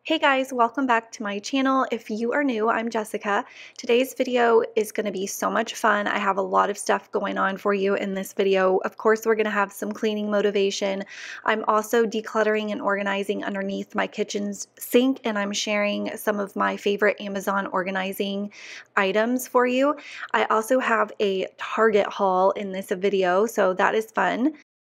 Hey guys, welcome back to my channel. If you are new, I'm Jessica. Today's video is going to be so much fun. I have a lot of stuff going on for you in this video. Of course, we're going to have some cleaning motivation. I'm also decluttering and organizing underneath my kitchen's sink, and I'm sharing some of my favorite Amazon organizing items for you. I also have a Target haul in this video, so that is fun.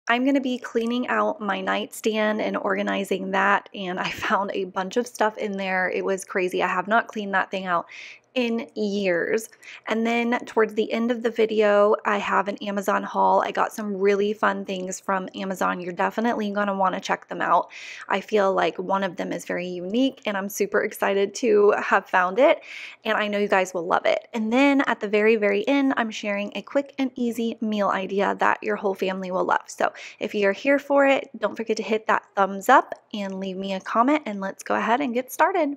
I'm going to be cleaning out my nightstand and organizing that, and I found a bunch of stuff in there. It was crazy. I have not cleaned that thing out in years. And then towards the end of the video, I have an Amazon haul. I got some really fun things from Amazon. You're definitely going to want to check them out. I feel like one of them is very unique, and I'm super excited to have found it, and I know you guys will love it. And then at the very, very end, I'm sharing a quick and easy meal idea that your whole family will love. So if you're here for it, don't forget to hit that thumbs up and leave me a comment, and let's go ahead and get started.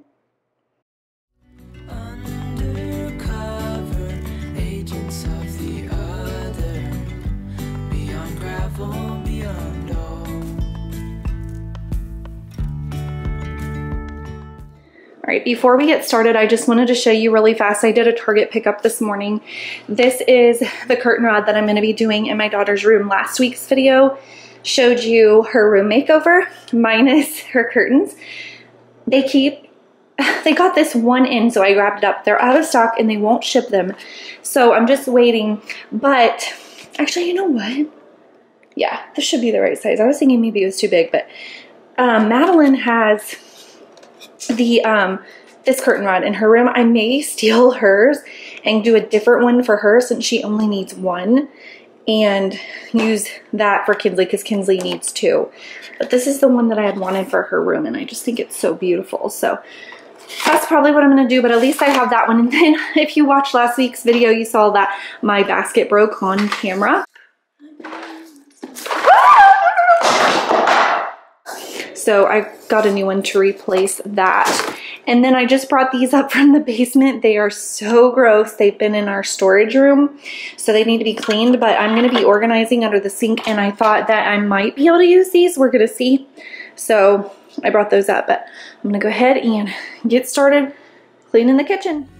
All right, before we get started, I just wanted to show you really fast. I did a Target pickup this morning. This is the curtain rod that I'm going to be doing in my daughter's room. Last week's video showed you her room makeover minus her curtains. They got this one in, so I grabbed it up. They're out of stock and they won't ship them. So I'm just waiting. But actually, you know what? Yeah, this should be the right size. I was thinking maybe it was too big, but Madeline has the this curtain rod in her room. I may steal hers and do a different one for her since she only needs one, and use that for Kinsley because Kinsley needs two. But this is the one that I had wanted for her room, and I just think it's so beautiful. So that's probably what I'm going to do, but at least I have that one. And then if you watched last week's video, you saw that my basket broke on camera. So I got a new one to replace that. And then I just brought these up from the basement. They are so gross. They've been in our storage room, so they need to be cleaned, but I'm going to be organizing under the sink, and I thought that I might be able to use these. We're going to see. So I brought those up, but I'm going to go ahead and get started cleaning the kitchen.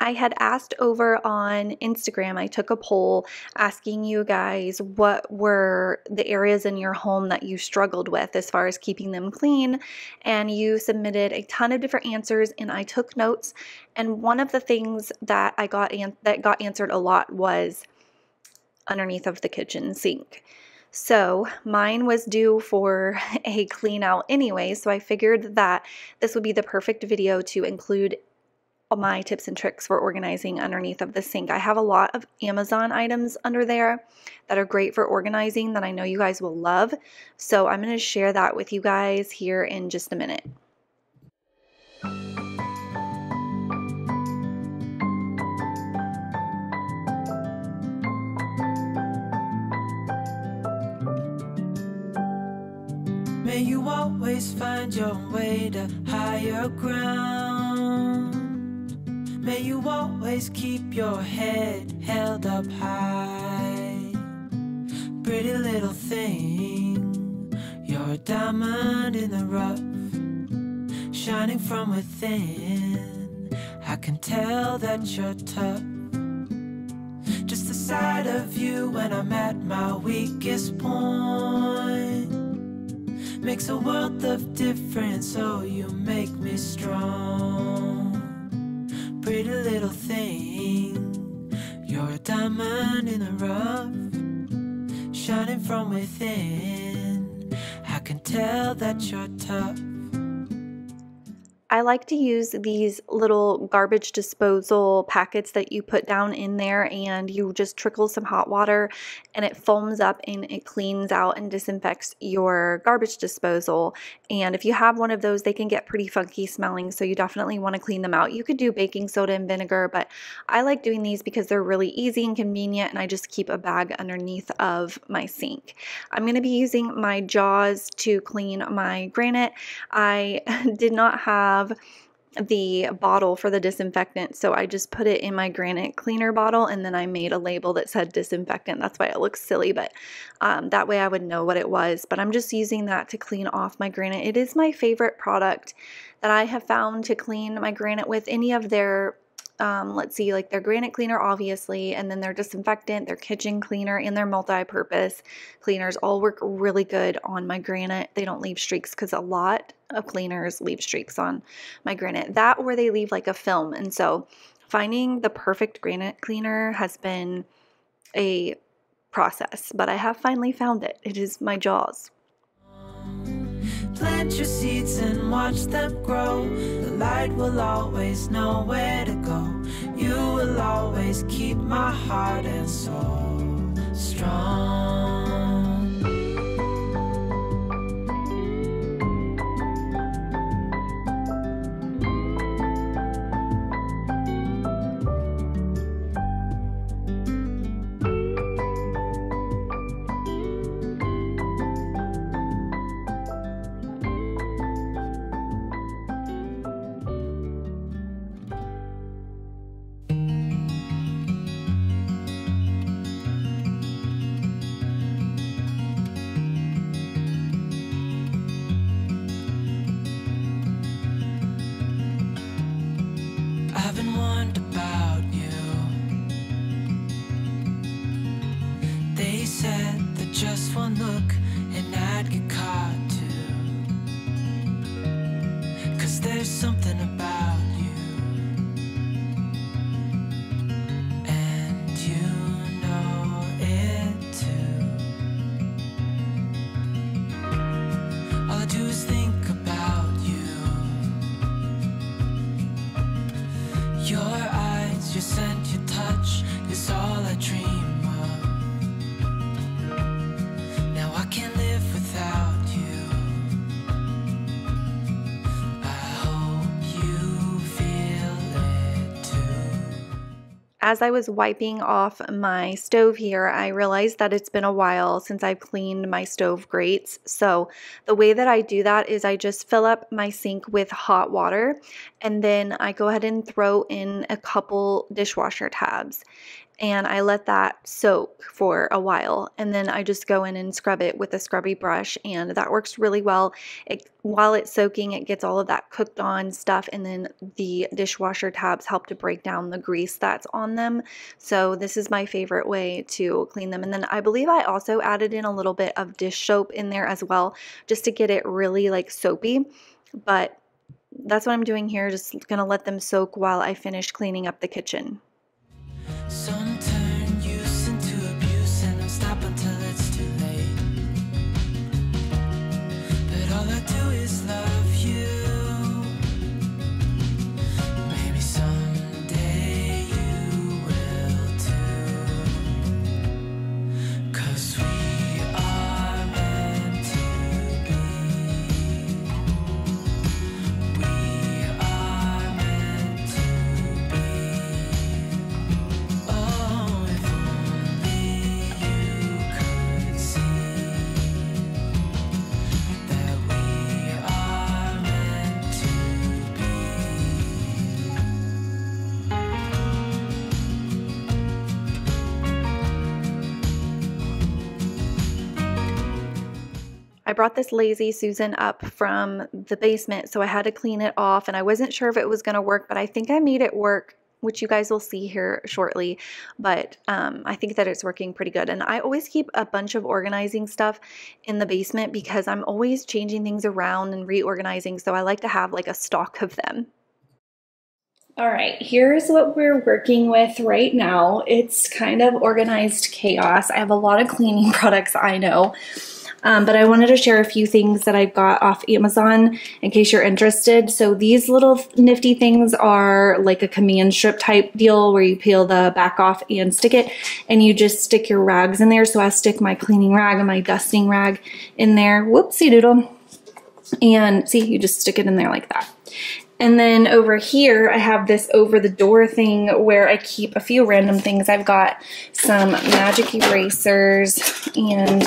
I had asked over on Instagram, I took a poll asking you guys what were the areas in your home that you struggled with as far as keeping them clean, and you submitted a ton of different answers, and I took notes. And one of the things that got answered a lot was underneath of the kitchen sink. So mine was due for a clean out anyway, so I figured that this would be the perfect video to include my tips and tricks for organizing underneath of the sink. I have a lot of Amazon items under there that are great for organizing that I know you guys will love. So I'm going to share that with you guys here in just a minute. May you always find your way to higher ground. May you always keep your head held up high. Pretty little thing, you're a diamond in the rough, shining from within. I can tell that you're tough. Just the sight of you when I'm at my weakest point makes a world of difference, so you make me strong. Pretty little thing, you're a diamond in the rough, shining from within. I can tell that you're tough. I like to use these little garbage disposal packets that you put down in there, and you just trickle some hot water and it foams up and it cleans out and disinfects your garbage disposal. And if you have one of those, they can get pretty funky smelling, so you definitely want to clean them out. You could do baking soda and vinegar, but I like doing these because they're really easy and convenient, and I just keep a bag underneath of my sink. I'm going to be using my Jaws to clean my granite. I did not have the bottle for the disinfectant, so I just put it in my granite cleaner bottle, and then I made a label that said disinfectant. That's why it looks silly, but that way I would know what it was. But I'm just using that to clean off my granite. It is my favorite product that I have found to clean my granite with. Any of their let's see, like their granite cleaner, obviously, and then their disinfectant, their kitchen cleaner, and their multi-purpose cleaners all work really good on my granite. They don't leave streaks, because a lot of cleaners leave streaks on my granite. That, or they leave like a film. And so finding the perfect granite cleaner has been a process, but I have finally found it. It is my Jaws. Plant your seeds and watch them grow. The light will always know where to go. You will always keep my heart and soul strong. I've been wondering about you. They said that just one look and I'd get caught too. 'Cause there's something about you, and you know it too. All I do is think about you. Your eyes, your scent, your touch is all I dream of. Now I can't live without you. I hope you feel it too. As I was wiping off my stove here, I realized that it's been a while since I've cleaned my stove grates. So the way that I do that is I just fill up my sink with hot water, and then I go ahead and throw in a couple dishwasher tabs, and I let that soak for a while, and then I just go in and scrub it with a scrubby brush, and that works really well. While it's soaking, it gets all of that cooked on stuff, and then the dishwasher tabs help to break down the grease that's on them. So this is my favorite way to clean them. And then I believe I also added in a little bit of dish soap in there as well, just to get it really like soapy. But that's what I'm doing here, just gonna let them soak while I finish cleaning up the kitchen. Some turn use into abuse, and I'll stop until it's too late. But all I do is love you. Maybe someday you will too. 'Cause we are meant to be. We are meant to be. Oh, if only you could see that we are meant to be. I brought this Lazy Susan up from the basement, so I had to clean it off, and I wasn't sure if it was going to work, but I think I made it work, which you guys will see here shortly. But I think that it's working pretty good. And I always keep a bunch of organizing stuff in the basement because I'm always changing things around and reorganizing, so I like to have like a stock of them. All right, here's what we're working with right now. It's kind of organized chaos. I have a lot of cleaning products, I know. But I wanted to share a few things that I got off Amazon in case you're interested. So these little nifty things are like a command strip type deal where you peel the back off and stick it, and you just stick your rags in there. So I stick my cleaning rag and my dusting rag in there. Whoopsie doodle. And see, you just stick it in there like that. And then over here, I have this over the door thing where I keep a few random things. I've got some magic erasers and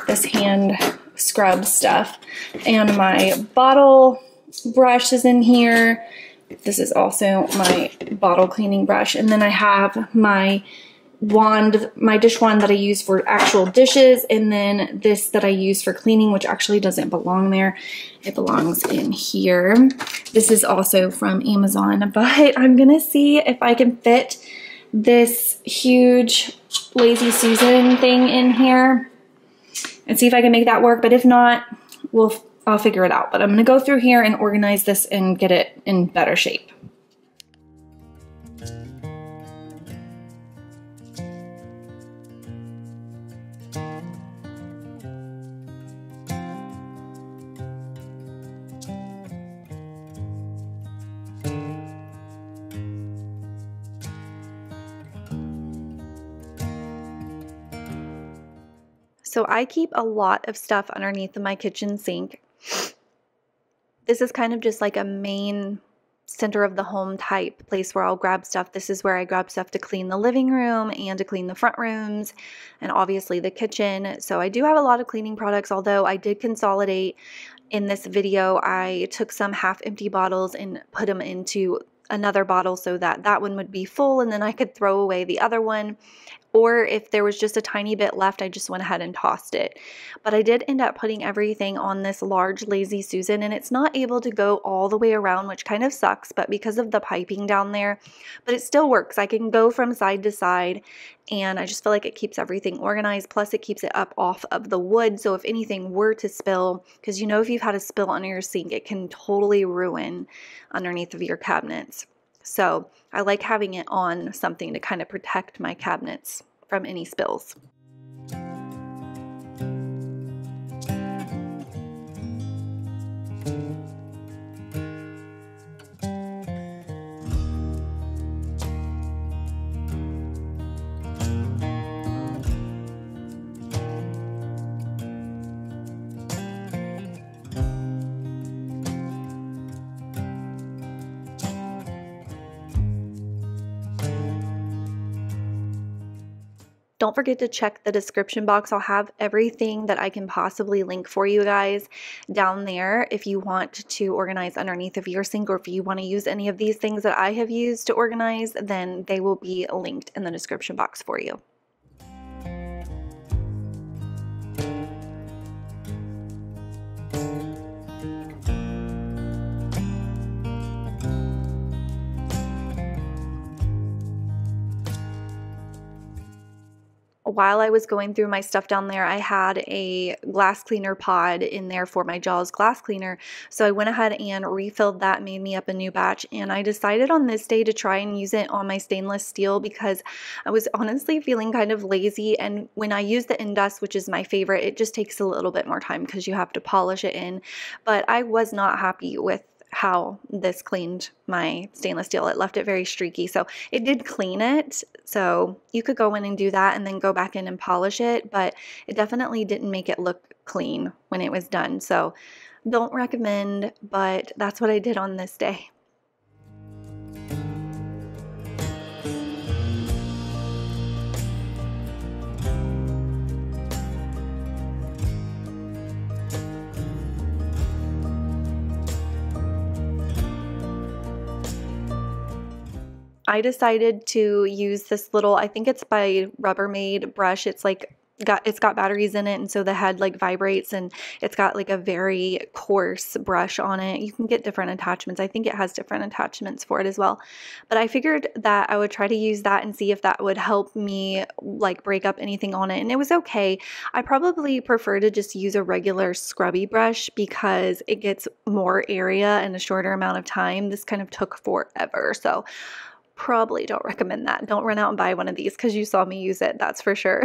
this hand scrub stuff. And my bottle brush is in here. This is also my bottle cleaning brush. And then I have my wand, my dish wand that I use for actual dishes, and then this that I use for cleaning, which actually doesn't belong there. It belongs in here. This is also from Amazon, but I'm gonna see if I can fit this huge Lazy Susan thing in here and see if I can make that work. But if not, I'll figure it out. But I'm gonna go through here and organize this and get it in better shape. So I keep a lot of stuff underneath my kitchen sink. This is kind of just like a main center of the home type place where I'll grab stuff. This is where I grab stuff to clean the living room and to clean the front rooms and obviously the kitchen. So I do have a lot of cleaning products, although I did consolidate in this video. I took some half empty bottles and put them into another bottle so that that one would be full and then I could throw away the other one. Or if there was just a tiny bit left, I just went ahead and tossed it. But I did end up putting everything on this large Lazy Susan, and it's not able to go all the way around, which kind of sucks, but because of the piping down there, but it still works. I can go from side to side, and I just feel like it keeps everything organized. Plus it keeps it up off of the wood. So if anything were to spill, because you know, if you've had a spill under your sink, it can totally ruin underneath of your cabinets. So I like having it on something to kind of protect my cabinets from any spills. Don't forget to check the description box. I'll have everything that I can possibly link for you guys down there if you want to organize underneath of your sink, or if you want to use any of these things that I have used to organize, then they will be linked in the description box for you. While I was going through my stuff down there, I had a glass cleaner pod in there for my Jaws glass cleaner. So I went ahead and refilled that, made me up a new batch, and I decided on this day to try and use it on my stainless steel because I was honestly feeling kind of lazy. And when I use the Indust, which is my favorite, it just takes a little bit more time because you have to polish it in. But I was not happy with how this cleaned my stainless steel. It left it very streaky. So it did clean it. So you could go in and do that and then go back in and polish it, but it definitely didn't make it look clean when it was done. So don't recommend, but that's what I did on this day. I decided to use this little, I think it's by Rubbermaid brush. It's like it's got batteries in it, and so the head like vibrates, and it's got like a very coarse brush on it. You can get different attachments. I think it has different attachments for it as well. But I figured that I would try to use that and see if that would help me like break up anything on it, and it was okay. I probably prefer to just use a regular scrubby brush because it gets more area in a shorter amount of time. This kind of took forever, so probably don't recommend that. Don't run out and buy one of these because you saw me use it, that's for sure.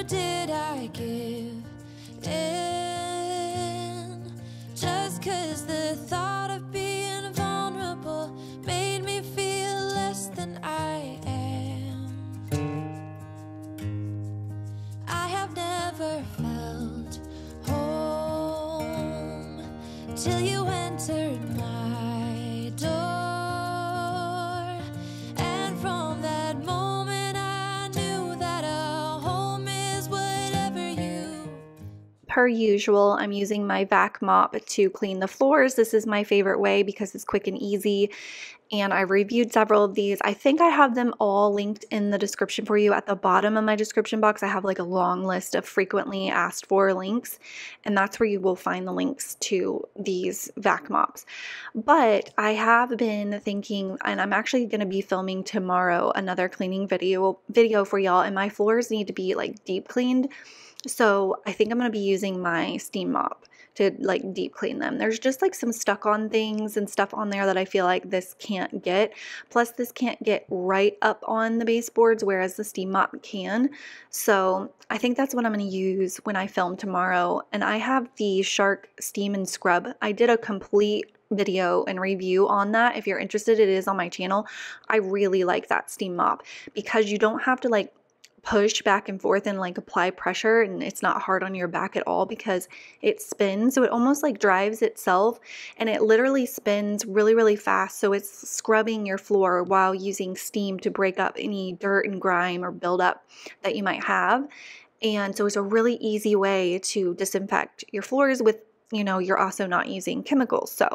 did I give in? Just 'cause the thought of being vulnerable made me feel less than I am. I have never felt home till you entered my door, and from that moment I knew that a home is whatever you. Per usual, I'm using my vac mop to clean the floors. This is my favorite way because it's quick and easy, and I reviewed several of these. I think I have them all linked in the description for you. At the bottom of my description box, I have like a long list of frequently asked for links, and that's where you will find the links to these vac mops. But I have been thinking, and I'm actually going to be filming tomorrow another cleaning video for y'all, and my floors need to be like deep cleaned. So I think I'm going to be using my steam mop to like deep clean them. There's just like some stuck on things and stuff on there that I feel like this can't get. Plus this can't get right up on the baseboards, whereas the steam mop can. So I think that's what I'm going to use when I film tomorrow. And I have the Shark Steam and Scrub. I did a complete video and review on that. If you're interested, it is on my channel. I really like that steam mop because you don't have to like push back and forth and like apply pressure, and it's not hard on your back at all because it spins. So it almost like drives itself, and it literally spins really, really fast. So it's scrubbing your floor while using steam to break up any dirt and grime or buildup that you might have. And so it's a really easy way to disinfect your floors with, you know, you're also not using chemicals. So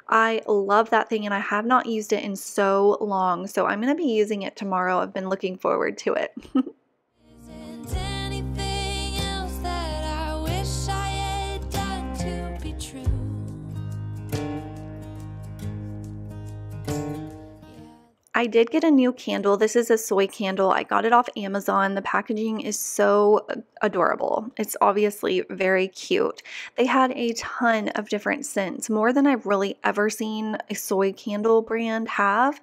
I love that thing, and I have not used it in so long. So I'm going to be using it tomorrow. I've been looking forward to it. Anything else that I wish I had done to be true? I did get a new candle. This is a soy candle. I got it off Amazon. The packaging is so adorable. It's obviously very cute. They had a ton of different scents, more than I've really ever seen a soy candle brand have.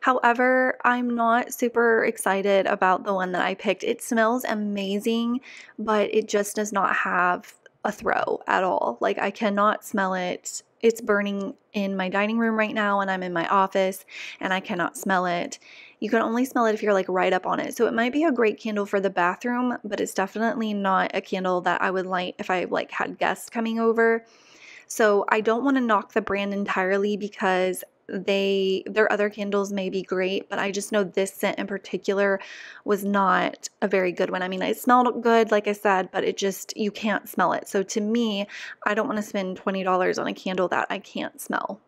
However, I'm not super excited about the one that I picked. It smells amazing, but it just does not have a throw at all. Like, I cannot smell it. It's burning in my dining room right now, and I'm in my office, and I cannot smell it. You can only smell it if you're like right up on it. So it might be a great candle for the bathroom, but it's definitely not a candle that I would light if I like had guests coming over. So I don't want to knock the brand entirely because their other candles may be great, but I just know this scent in particular was not a very good one. I mean, it smelled good, like I said, but it just, you can't smell it. So to me, I don't want to spend $20 on a candle that I can't smell.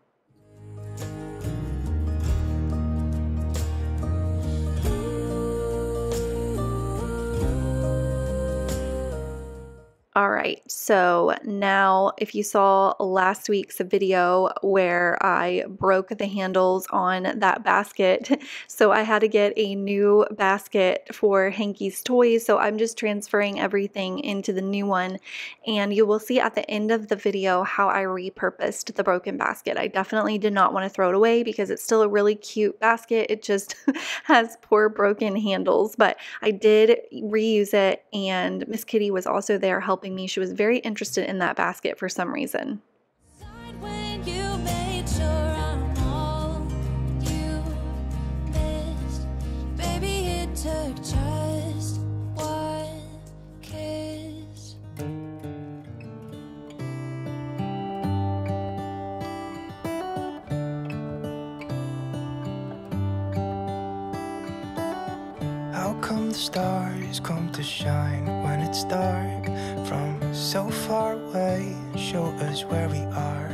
All right, so now if you saw last week's video where I broke the handles on that basket, so I had to get a new basket for Hanky's toys, so I'm just transferring everything into the new one, and you will see at the end of the video how I repurposed the broken basket. I definitely did not want to throw it away because it's still a really cute basket. It just has poor broken handles, but I did reuse it, and Miss Kitty was also there helping me. She was very interested in that basket for some reason. When you made sure I'm all you missed, baby, it took just one kiss. How come the stars come to shine when it's dark from so far away? Show us where we are.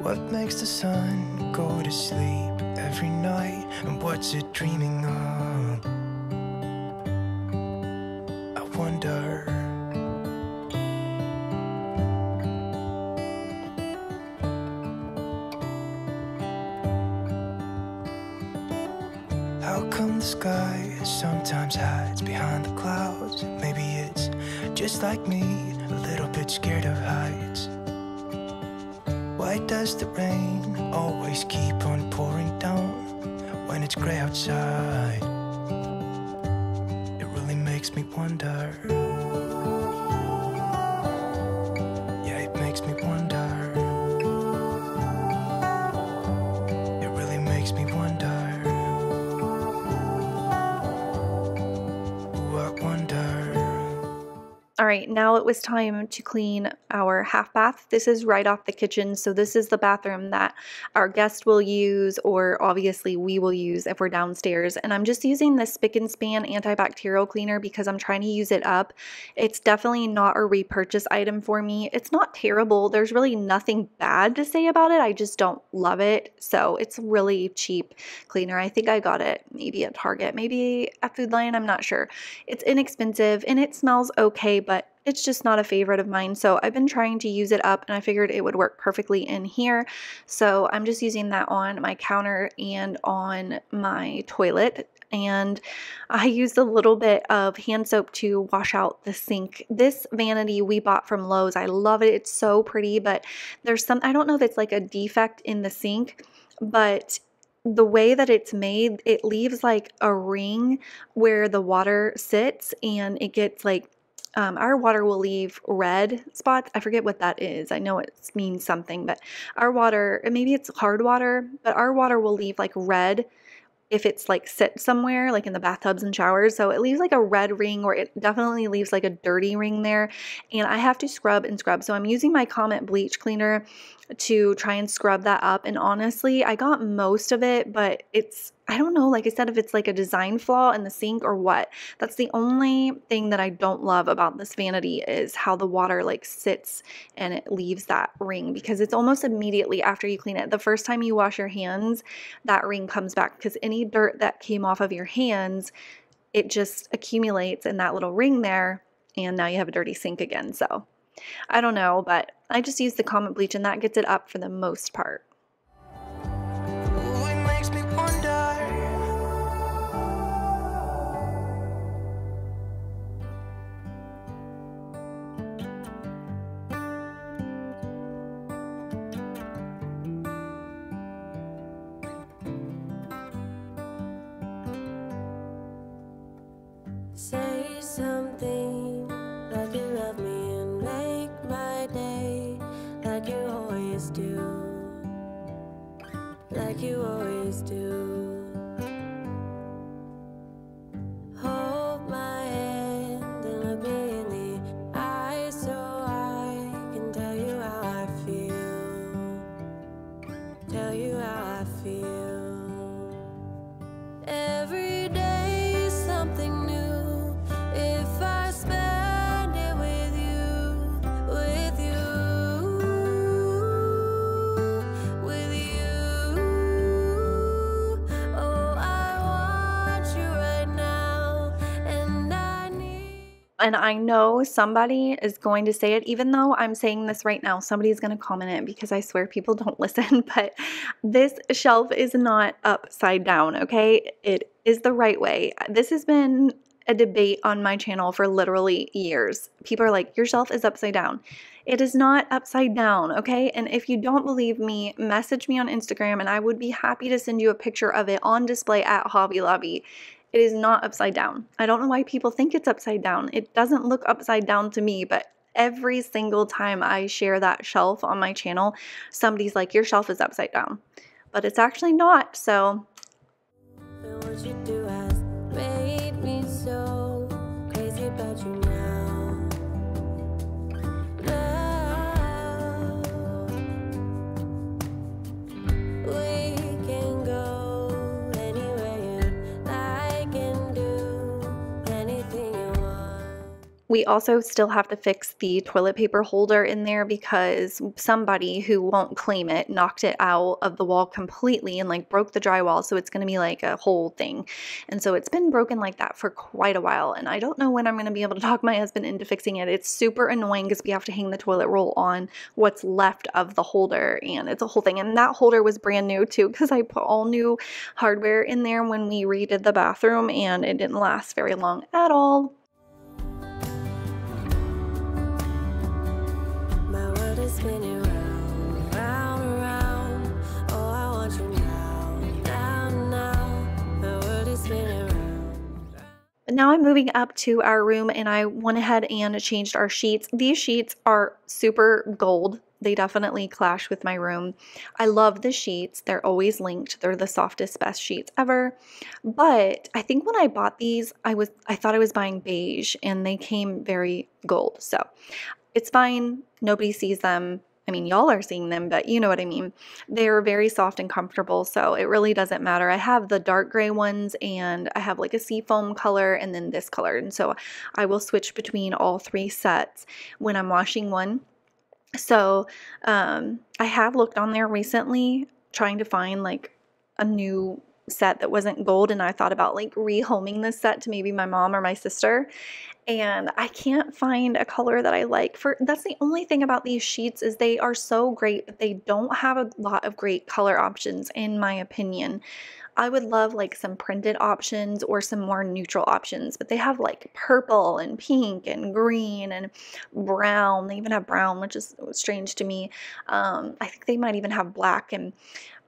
What makes the sun go to sleep every night, and what's it dreaming of? I wonder. How come the sky sometimes hides behind the clouds? Maybe it's just like me, a little bit scared of heights. Why does the rain always keep on pouring down when it's gray outside? It really makes makes me wonder. Yeah, it makes me wonder. It really makes me wonder. Ooh, I wonder. All right, now it was time to clean our half bath. This is right off the kitchen, so this is the bathroom that our guest will use, or obviously we will use if we're downstairs. And I'm just using this Spick and Span antibacterial cleaner because I'm trying to use it up. It's definitely not a repurchase item for me. It's not terrible. There's really nothing bad to say about it. I just don't love it. So it's really cheap cleaner. I think I got it maybe at Target, maybe at Food Lion, I'm not sure. It's inexpensive and it smells okay, but it's just not a favorite of mine. So I've been trying to use it up and I figured it would work perfectly in here. So I'm just using that on my counter and on my toilet. And I used a little bit of hand soap to wash out the sink. This vanity we bought from Lowe's. I love it. It's so pretty, but there's some, I don't know if it's like a defect in the sink, but the way that it's made, it leaves like a ring where the water sits, and it gets like our water will leave red spots. I forget what that is. I know it means something, but our water, maybe it's hard water, but our water will leave like red if it's like sit somewhere like in the bathtubs and showers. So it leaves like a red ring, or it definitely leaves like a dirty ring there, and I have to scrub and scrub. So I'm using my Comet bleach cleaner to try and scrub that up, and honestly I got most of it, but it's, I don't know, like I said, if it's like a design flaw in the sink or what. That's the only thing that I don't love about this vanity, is how the water like sits and it leaves that ring, because it's almost immediately after you clean it. The first time you wash your hands, that ring comes back, because any dirt that came off of your hands, it just accumulates in that little ring there, and now you have a dirty sink again. So I don't know, but I just use the Comet bleach and that gets it up for the most part. Ooh, it makes me wonder. Say something like you love me and make my day, like you always do, like you always do. Hold my hand and look me in the eyes so I can tell you how I feel, tell you how I feel. Every day is something new. If I spend it with you, with you, with you. Oh, I want you right now, and I need. And I know somebody is going to say it, even though I'm saying this right now, somebody's going to comment it, because I swear people don't listen, but this shelf is not upside down, okay? It is the right way. This has been a debate on my channel for literally years. People are like, your shelf is upside down. It is not upside down, okay? And if you don't believe me, message me on Instagram and I would be happy to send you a picture of it on display at Hobby Lobby. It is not upside down. I don't know why people think it's upside down. It doesn't look upside down to me, but every single time I share that shelf on my channel, somebody's like, your shelf is upside down. But it's actually not, so. And what you do has made me so crazy about you now. Now we can go anywhere you like and do anything you want. We also still have to fix the toilet paper holder in there, because somebody who won't claim it knocked it out of the wall completely and like broke the drywall, so it's going to be like a whole thing. And so it's been broken like that for quite a while, and I don't know when I'm going to be able to talk my husband into fixing it. It's super annoying because we have to hang the toilet roll on what's left of the holder, and it's a whole thing. And that holder was brand new too, because I put all new hardware in there when we redid the bathroom, and it didn't last very long at all. My world is spinning round, round, round. Oh, I want you now, now, now. My world is spinning round. now I'm moving up to our room, and I went ahead and changed our sheets. These sheets are super gold. They definitely clash with my room. I love the sheets. They're always linked. They're the softest, best sheets ever. But I think when I bought these, I thought I was buying beige, and they came very gold. So it's fine. Nobody sees them. I mean, y'all are seeing them, but you know what I mean. They're very soft and comfortable, so it really doesn't matter. I have the dark gray ones, and I have like a seafoam color and then this color. And so I will switch between all three sets when I'm washing one. So I have looked on there recently trying to find like a new set that wasn't gold, and I thought about like rehoming this set to maybe my mom or my sister, and I can't find a color that I like. That's the only thing about these sheets, is they are so great, but they don't have a lot of great color options in my opinion. I would love like some printed options or some more neutral options, but they have like purple and pink and green and brown. They even have brown, which is strange to me. I think they might even have black, and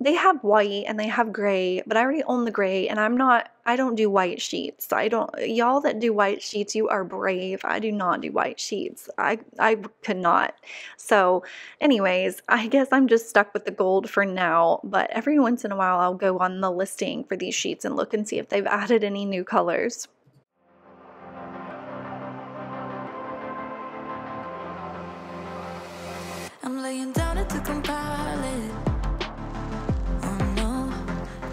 they have white and they have gray, but I already own the gray, and I don't do white sheets. Y'all that do white sheets, you are brave. I do not do white sheets. I could not. So anyways, I guess I'm just stuck with the gold for now, but every once in a while I'll go on the listing for these sheets and look and see if they've added any new colors. I'm laying down to compile it. Oh no,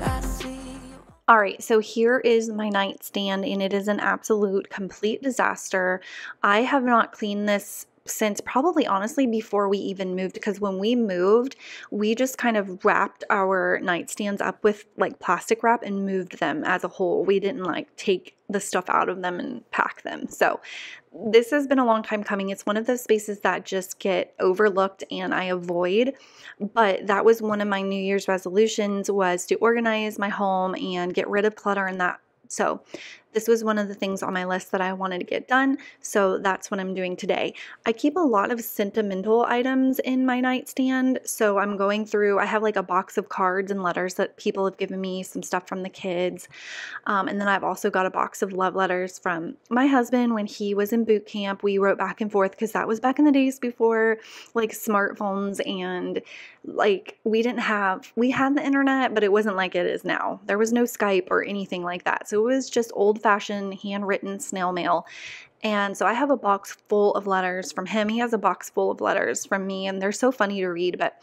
I see you. All right, so here is my nightstand, and it is an absolute complete disaster. I have not cleaned this since probably honestly before we even moved, because when we moved, we just kind of wrapped our nightstands up with like plastic wrap and moved them as a whole. We didn't like take the stuff out of them and pack them. So this has been a long time coming. It's one of those spaces that just get overlooked and I avoid, but that was one of my New Year's resolutions, was to organize my home and get rid of clutter and that. So this was one of the things on my list that I wanted to get done, so that's what I'm doing today. I keep a lot of sentimental items in my nightstand, so I'm going through, I have like a box of cards and letters that people have given me, some stuff from the kids, and then I've also got a box of love letters from my husband when he was in boot camp. We wrote back and forth because that was back in the days before like smartphones, and like we had the internet, but it wasn't like it is now. There was no Skype or anything like that, so it was just old-fashioned handwritten snail mail. And so I have a box full of letters from him. He has a box full of letters from me, and they're so funny to read, but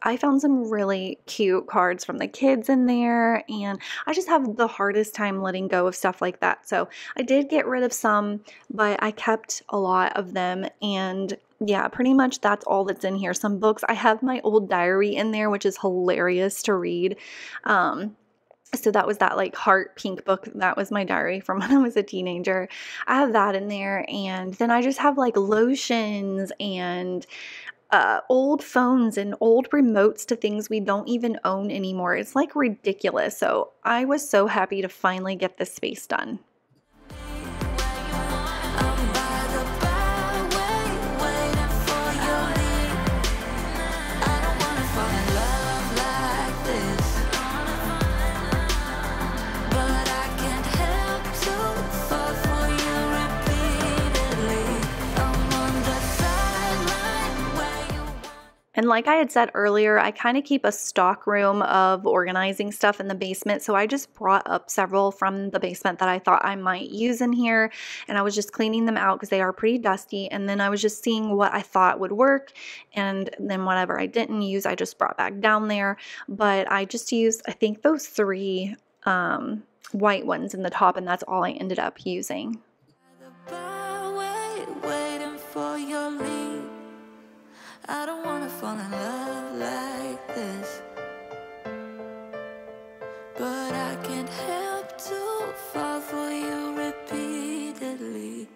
I found some really cute cards from the kids in there, and I just have the hardest time letting go of stuff like that. So I did get rid of some, but I kept a lot of them, and yeah, pretty much that's all that's in here. Some books. I have my old diary in there, which is hilarious to read. So that was that like heart pink book. That was my diary from when I was a teenager. I have that in there. And then I just have like lotions and old phones and old remotes to things we don't even own anymore. It's like ridiculous. So I was so happy to finally get this space done. And like I had said earlier, I kind of keep a stock room of organizing stuff in the basement. So I just brought up several from the basement that I thought I might use in here. And I was just cleaning them out because they are pretty dusty. And then I was just seeing what I thought would work. And then whatever I didn't use, I just brought back down there. But I just used, I think, those three white ones in the top. And that's all I ended up using. I don't wanna fall in love like this, but I can't help to fall for you repeatedly.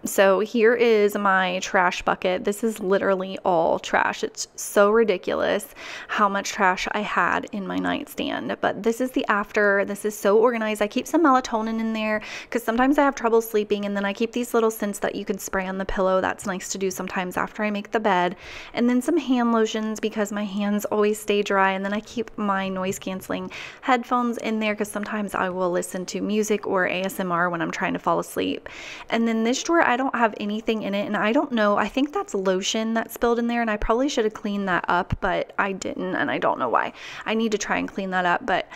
So here is my trash bucket. This is literally all trash. It's so ridiculous how much trash I had in my nightstand. But this is the after. This is so organized. I keep some melatonin in there because sometimes I have trouble sleeping, and then I keep these little scents that you can spray on the pillow. That's nice to do sometimes after I make the bed. And then some hand lotions because my hands always stay dry. And then I keep my noise canceling headphones in there because sometimes I will listen to music or ASMR when I'm trying to fall asleep. And then this drawer, I don't have anything in it, and I don't know, I think that's lotion that spilled in there, and I probably should have cleaned that up, but I didn't, and I don't know why. I need to try and clean that up. But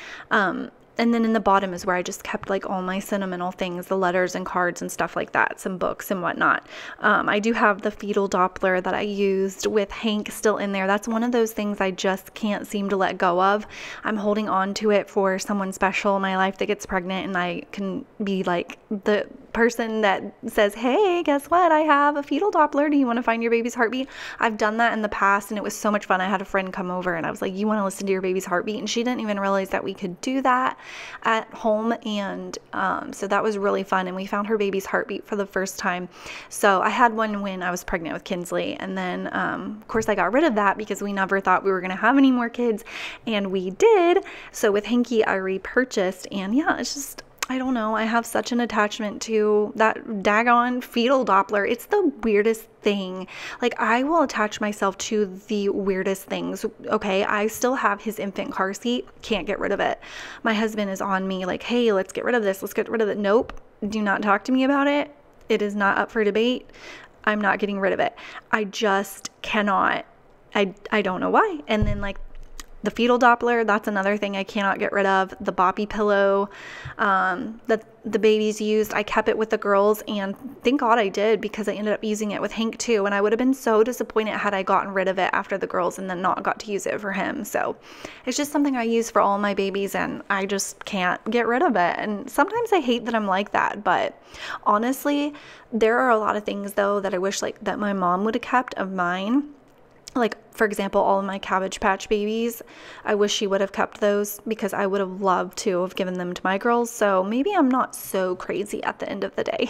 and then in the bottom is where I just kept like all my sentimental things, the letters and cards and stuff like that, some books and whatnot. I do have the fetal Doppler that I used with Hank still in there. That's one of those things I just can't seem to let go of. I'm holding on to it for someone special in my life that gets pregnant, and I can be like the person that says, hey, guess what? I have a fetal Doppler. Do you want to find your baby's heartbeat? I've done that in the past, and it was so much fun. I had a friend come over, and I was like, you want to listen to your baby's heartbeat? And she didn't even realize that we could do that at home. And so that was really fun. And we found her baby's heartbeat for the first time. So I had one when I was pregnant with Kinsley. And then, of course, I got rid of that because we never thought we were going to have any more kids. And we did. So with Hanky, I repurchased. And yeah, it's just, I don't know. I have such an attachment to that daggone fetal Doppler. It's the weirdest thing. Like, I will attach myself to the weirdest things. Okay, I still have his infant car seat. Can't get rid of it. My husband is on me like, hey, let's get rid of this. Let's get rid of it. Nope. Do not talk to me about it. It is not up for debate. I'm not getting rid of it. I just cannot. I don't know why. And then like the fetal Doppler, that's another thing I cannot get rid of. The boppy pillow that the babies used, I kept it with the girls, and thank God I did, because I ended up using it with Hank too, and I would have been so disappointed had I gotten rid of it after the girls and then not got to use it for him. So it's just something I use for all my babies, and I just can't get rid of it. And sometimes I hate that I'm like that, but honestly, there are a lot of things though that I wish like that my mom would have kept of mine. Like, for example, all of my Cabbage Patch babies, I wish she would have kept those because I would have loved to have given them to my girls. So maybe I'm not so crazy at the end of the day.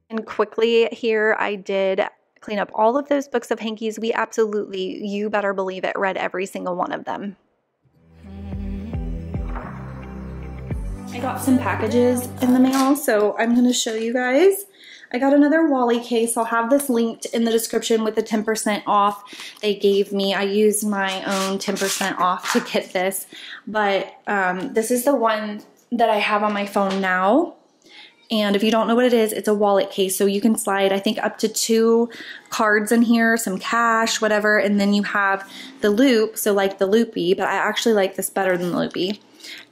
And quickly here, I did clean up all of those books of Hanky's. We absolutely, you better believe it, read every single one of them. I got some packages in the mail, so I'm going to show you guys. I got another Wally case. I'll have this linked in the description with the 10% off they gave me. I used my own 10% off to get this, but this is the one that I have on my phone now. And if you don't know what it is, it's a wallet case. So you can slide, I think, up to 2 cards in here, some cash, whatever. And then you have the loop, so like the loopy, but I actually like this better than the loopy.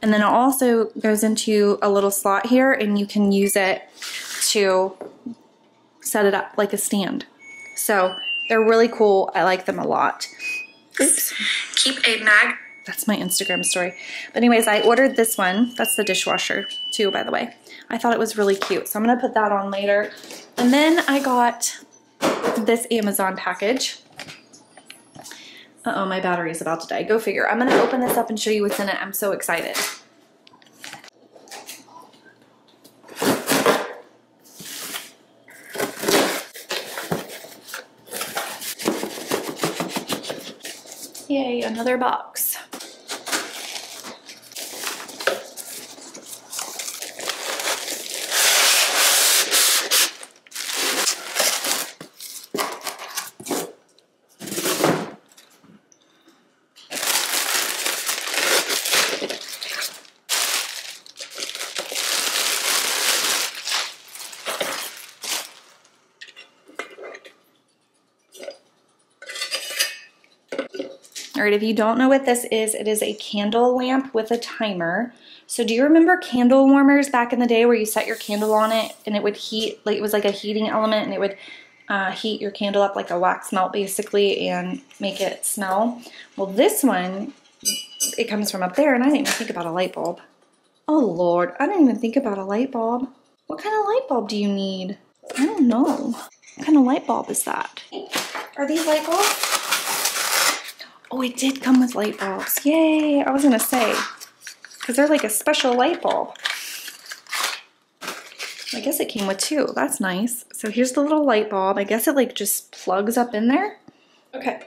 And then it also goes into a little slot here, and you can use it to set it up like a stand. So they're really cool. I like them a lot. Oops. Keep a mag. That's my Instagram story. But anyways, I ordered this one. That's the dishwasher too, by the way. I thought it was really cute, so I'm gonna put that on later. And then I got this Amazon package. Uh-oh, my battery is about to die. Go figure. I'm gonna open this up and show you what's in it. I'm so excited. Yay, another box. All right, if you don't know what this is, it is a candle lamp with a timer. So do you remember candle warmers back in the day where you set your candle on it and it would heat, like it was like a heating element, and it would heat your candle up like a wax melt basically and make it smell? Well, this one, it comes from up there, and I didn't even think about a light bulb. Oh Lord, I didn't even think about a light bulb. What kind of light bulb do you need? I don't know. What kind of light bulb is that? Are these light bulbs? Oh, it did come with light bulbs. Yay! I was gonna say, because they're like a special light bulb. I guess it came with two. That's nice. So here's the little light bulb. I guess it like just plugs up in there. Okay.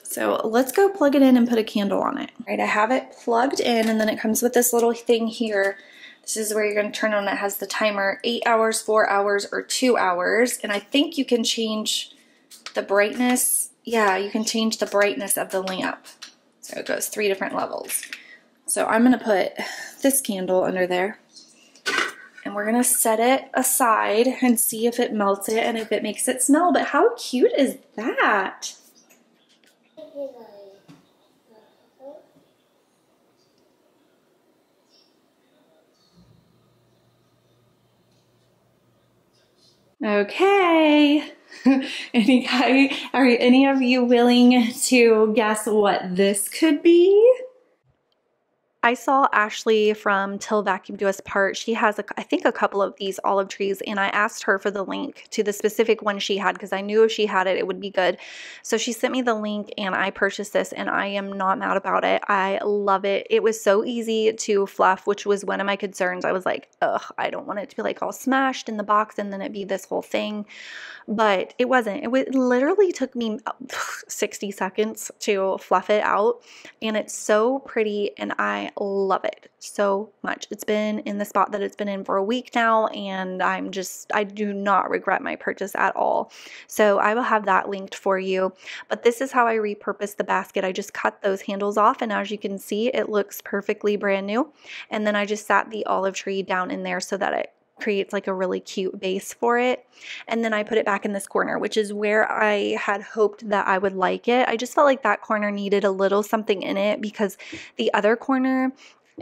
So let's go plug it in and put a candle on it. All right, I have it plugged in, and then it comes with this little thing here. This is where you're going to turn on. It has the timer, 8 hours, 4 hours, or 2 hours. And I think you can change the brightness. Yeah, you can change the brightness of the lamp. So it goes 3 different levels. So I'm going to put this candle under there. And we're going to set it aside and see if it melts it and if it makes it smell. But how cute is that? Okay. Are any of you willing to guess what this could be? I saw Ashley from Till Vacuum Do Us Part. She has, I think, a couple of these olive trees, and I asked her for the link to the specific one she had because I knew if she had it, it would be good. So she sent me the link, and I purchased this, and I am not mad about it. I love it. It was so easy to fluff, which was one of my concerns. I was like, ugh, I don't want it to be like all smashed in the box and then it be this whole thing. But it wasn't. It literally took me 60 seconds to fluff it out, and it's so pretty, and I love it so much. It's been in the spot that it's been in for a week now, and I do not regret my purchase at all. So I will have that linked for you. But this is how I repurposed the basket. I just cut those handles off, and as you can see, it looks perfectly brand new. And then I just sat the olive tree down in there so that it creates like a really cute base for it. And then I put it back in this corner, which is where I had hoped that I would like it. I just felt like that corner needed a little something in it because the other corner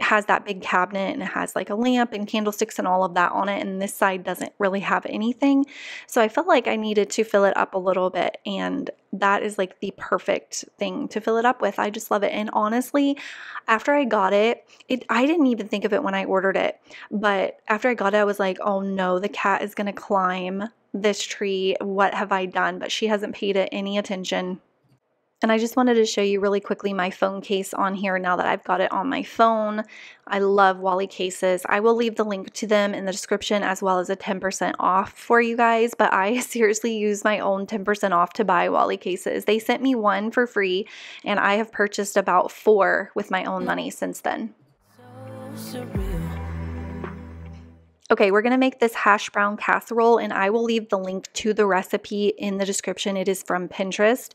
has that big cabinet and it has like a lamp and candlesticks and all of that on it, and this side doesn't really have anything. So I felt like I needed to fill it up a little bit, and that is like the perfect thing to fill it up with. I just love it. And honestly, after I got it, I didn't even think of it when I ordered it, but after I got it, I was like, oh no, the cat is gonna climb this tree. What have I done? But she hasn't paid it any attention. And I just wanted to show you really quickly my phone case on here now that I've got it on my phone. I love Wally cases. I will leave the link to them in the description as well as a 10% off for you guys, but I seriously use my own 10% off to buy Wally cases. They sent me one for free, and I have purchased about 4 with my own money since then. So surreal. Okay, we're going to make this hash brown casserole, and I will leave the link to the recipe in the description. It is from Pinterest,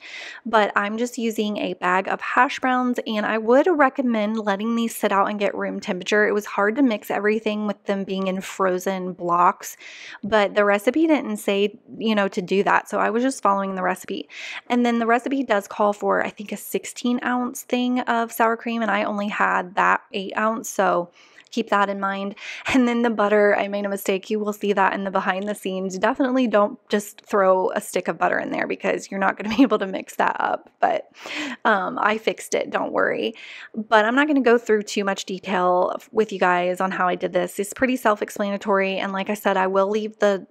but I'm just using a bag of hash browns, and I would recommend letting these sit out and get room temperature. It was hard to mix everything with them being in frozen blocks, but the recipe didn't say, you know, to do that, so I was just following the recipe. And then the recipe does call for, I think, a 16-ounce thing of sour cream, and I only had that 8-ounce, so keep that in mind. And then the butter, I made a mistake. You will see that in the behind the scenes. Definitely don't just throw a stick of butter in there because you're not going to be able to mix that up. But I fixed it, don't worry. But I'm not going to go through too much detail with you guys on how I did this. It's pretty self-explanatory. And like I said, I will leave the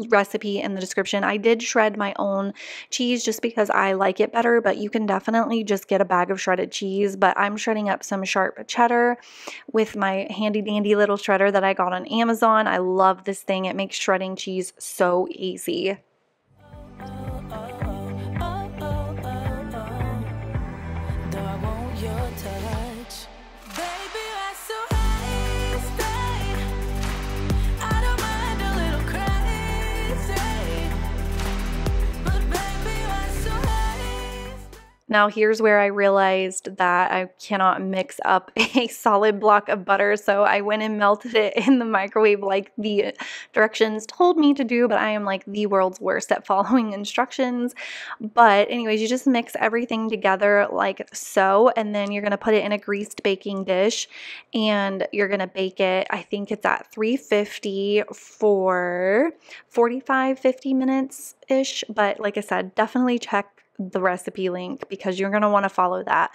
recipe in the description. I did shred my own cheese just because I like it better, but you can definitely just get a bag of shredded cheese. But I'm shredding up some sharp cheddar with my handy dandy little shredder that I got on Amazon. I love this thing. It makes shredding cheese so easy. Now here's where I realized that I cannot mix up a solid block of butter, so I went and melted it in the microwave like the directions told me to do, but I am like the world's worst at following instructions. But anyways, you just mix everything together like so, and then you're going to put it in a greased baking dish, and you're going to bake it. I think it's at 350 for 45-50 minutes ish, but like I said, definitely check the recipe link because you're going to want to follow that.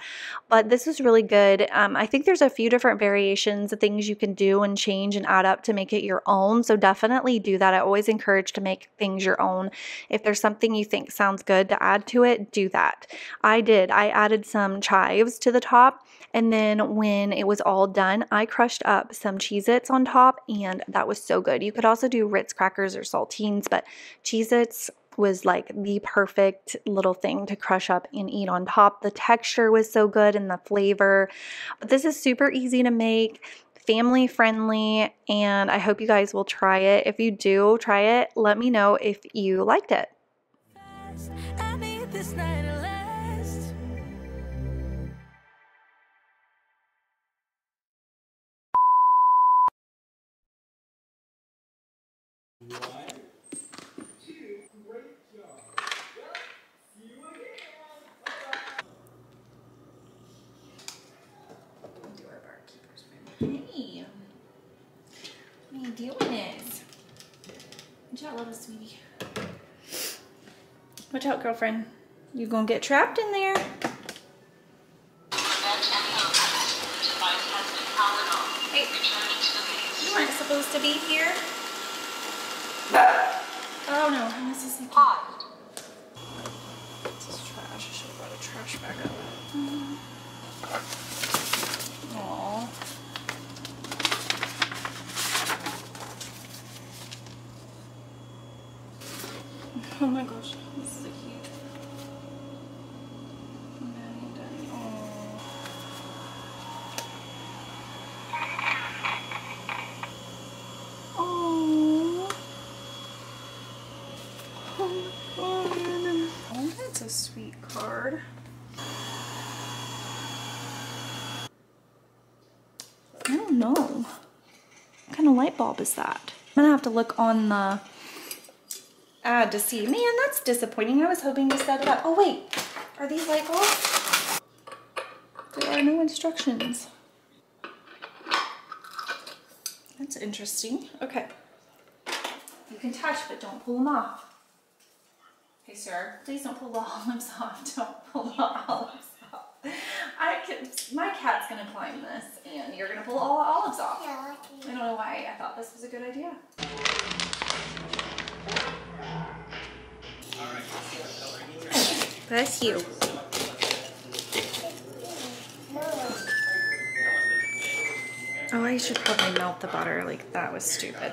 But this is really good. I think there's a few different variations of things you can do and change and add up to make it your own. So definitely do that. I always encourage to make things your own. If there's something you think sounds good to add to it, do that. I did. I added some chives to the top, and then when it was all done, I crushed up some Cheez-Its on top, and that was so good. You could also do Ritz crackers or saltines, but Cheez-Its was like the perfect little thing to crush up and eat on top. The texture was so good and the flavor. But this is super easy to make, family friendly, and I hope you guys will try it. If you do try it, let me know if you liked it. I need this night to last. Hey, what are you doing it? Watch out, little sweetie. Watch out, girlfriend. You're gonna get trapped in there. Hey, you weren't supposed to be here. Oh no, this is paused. This is trash. I should have brought a trash bag up. Aww. Oh my gosh, this is so cute. Oh. Oh, that's a sweet card. I don't know. What kind of light bulb is that? I'm gonna have to look on the ad to see. Man, that's disappointing. I was hoping to set it up. Oh wait, are these light bulbs? There are no instructions. That's interesting. Okay. You can touch, but don't pull them off. Hey sir, please don't pull the olives off. Don't pull the olives off. My cat's gonna climb this and you're gonna pull all the olives off. Yeah, I don't know why I thought this was a good idea. Bless you. Oh, I should probably melt the butter. Like, that was stupid.